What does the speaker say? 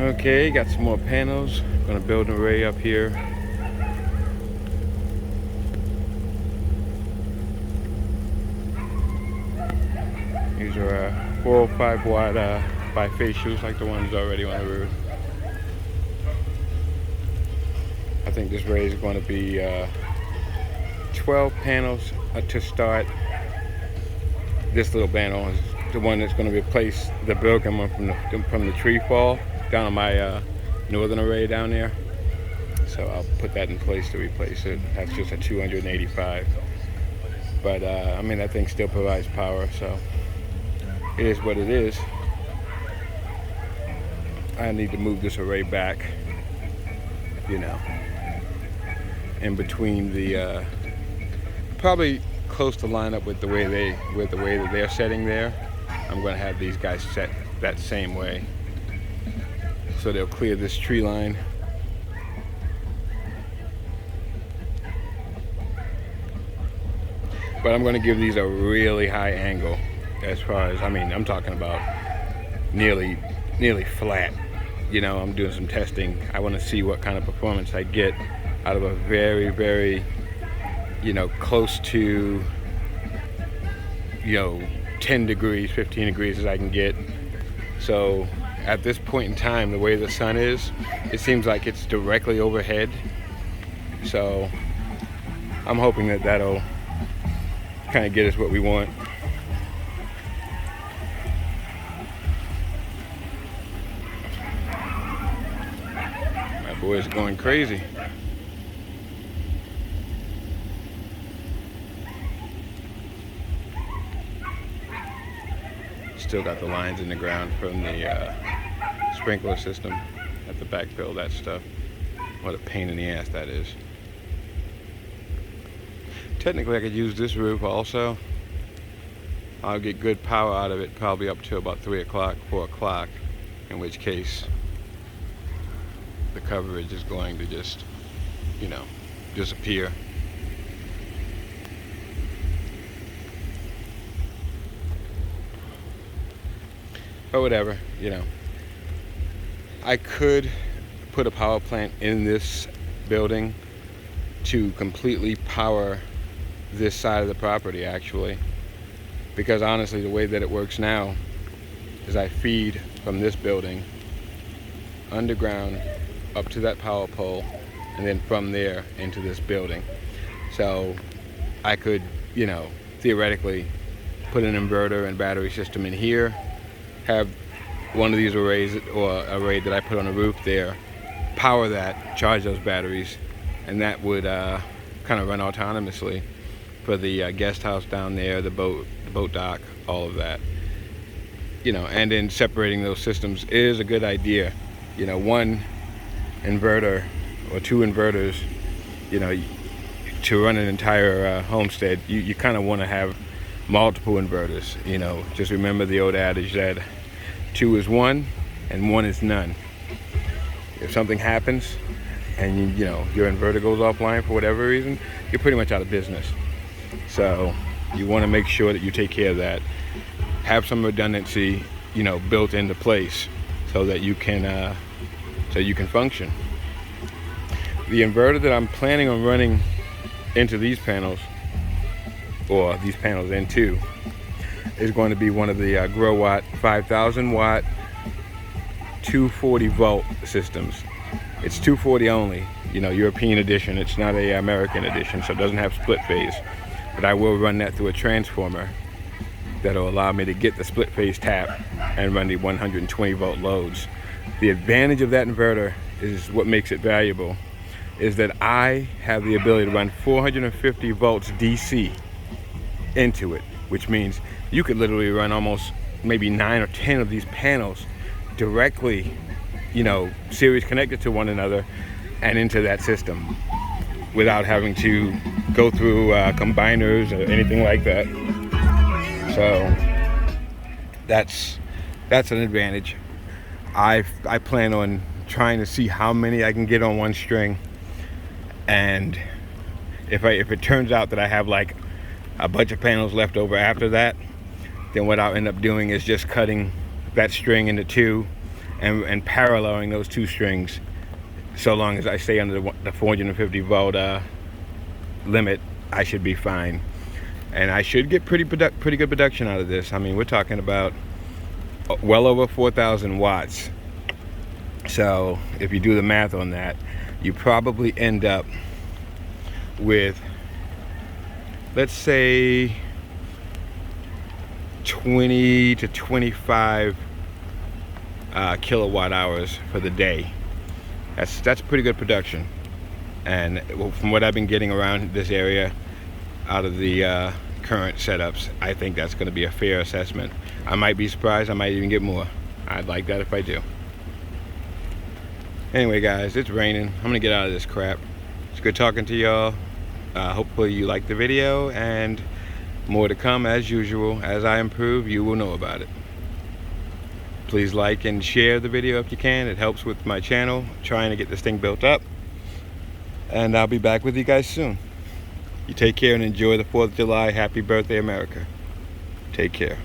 Okay, got some more panels. Gonna build an array up here. These are 405 watt bifacials like the ones already on the roof. I think this array is going to be 12 panels to start. This little panel is the one that's going to replace the broken one from the tree fall down on my northern array down there. So I'll put that in place to replace it. That's just a 285. But I mean, that thing still provides power, so it is what it is. I need to move this array back, you know, in between the probably close to line up with the way that they're setting there. I'm going to have these guys set that same way, so they'll clear this tree line. But I'm going to give these a really high angle, as far as, I mean, I'm talking about nearly flat. You know, I'm doing some testing. I want to see what kind of performance I get out of a very, very, you know, close to, you know, 10 degrees, 15 degrees as I can get. So at this point in time, the way the sun is, it seems like it's directly overhead. So I'm hoping that that'll kind of get us what we want. My boy's going crazy. Still got the lines in the ground from the sprinkler system at the backfill, that stuff. What a pain in the ass that is. Technically I could use this roof also. I'll get good power out of it probably up to about 3 o'clock, 4 o'clock, in which case the coverage is going to just, you know, disappear. But whatever, you know. I could put a power plant in this building to completely power this side of the property, actually, because honestly the way that it works now is I feed from this building underground up to that power pole, and then from there into this building. So I could, you know, theoretically put an inverter and battery system in here, have one of these arrays or array that I put on the roof there, power that, charge those batteries, and that would kind of run autonomously for the guest house down there, the boat dock, all of that. You know, and then separating those systems is a good idea. You know, one inverter or two inverters, you know, to run an entire homestead, you kind of want to have multiple inverters. You know, just remember the old adage that 2 is 1 and 1 is none. If something happens and you know your inverter goes offline for whatever reason, you're pretty much out of business. So you want to make sure that you take care of that. Have some redundancy, you know, built into place so that you can function. The inverter that I'm planning on running into these panels, or these panels into, is going to be one of the Growatt 5,000 watt 240 volt systems. It's 240 only, you know, European edition. It's not a American edition, so it doesn't have split phase. But I will run that through a transformer that'll allow me to get the split phase tap and run the 120 volt loads. The advantage of that inverter is what makes it valuable, is that I have the ability to run 450 volts DC into it, which means you could literally run almost maybe 9 or 10 of these panels directly, you know, series connected to one another and into that system without having to go through combiners or anything like that. So that's an advantage. I plan on trying to see how many I can get on one string, and if it turns out that I have like a bunch of panels left over after that, then what I'll end up doing is just cutting that string into 2 and paralleling those two strings, so long as I stay under the 450 volt limit, I should be fine. And I should get pretty good production out of this. I mean, we're talking about well over 4,000 watts. So if you do the math on that, you probably end up with, let's say, 20 to 25 kilowatt hours for the day. That's pretty good production. And from what I've been getting around this area out of the current setups, I think that's going to be a fair assessment. I might be surprised, I might even get more. I'd like that if I do. Anyway guys, it's raining. I'm gonna get out of this crap. It's good talking to y'all. Hopefully you liked the video, and more to come as usual. As I improve, you will know about it. Please like and share the video if you can. It helps with my channel trying to get this thing built up. And I'll be back with you guys soon. You take care and enjoy the 4th of July. Happy birthday, America. Take care.